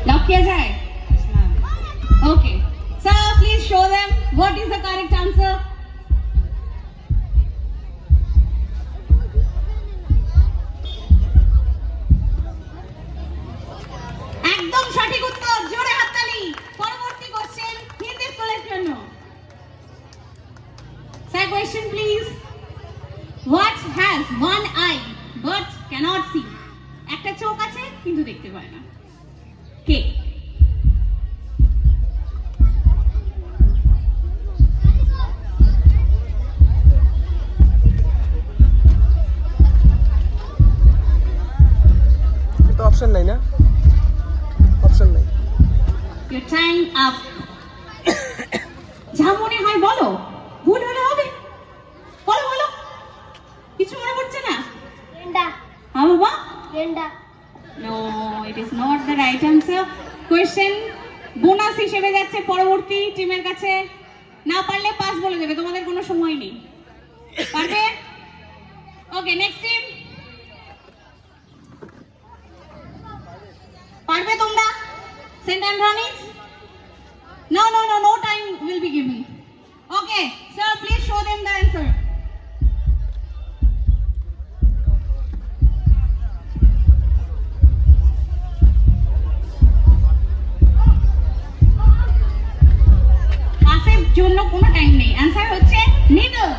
Lock किया जाए? Okay. Sir, please show them what is the correct answer. একদম সঠিক উত্তর, জোরে হাততালি। পরবর্তী কোশ্চেন নির্দেশ স্কুলের জন্য। Sir, question please. What has one eye but cannot see? একটা চোখ আছে কিন্তু দেখতে পায় না। কে? তো অপশন নাই না, অপশন নাই। Your time up. যা মনে হয় বলো, ভুল হলে হবে। বলো বলো, কিছু মনে পড়ছে না? গেন্ডা। হ্যাঁ বাবা, গেন্ডা। No, it is not the right answer. Question bonus হিসেবে যাচ্ছে পরবর্তী টিমের কাছে। না পারলে পাস বলে দেবে, তোমাদের কোনো সময় নেই। পারবে? ওকে, নেক্সট টিম। পারবে তোমরা? Saint অ্যান্থনিস? No, no, no, no time will be given. Okay, sir, please show them the answer. পাসের জন্য কোনো টাইম নেই। অ্যান্সার হচ্ছে নিডল।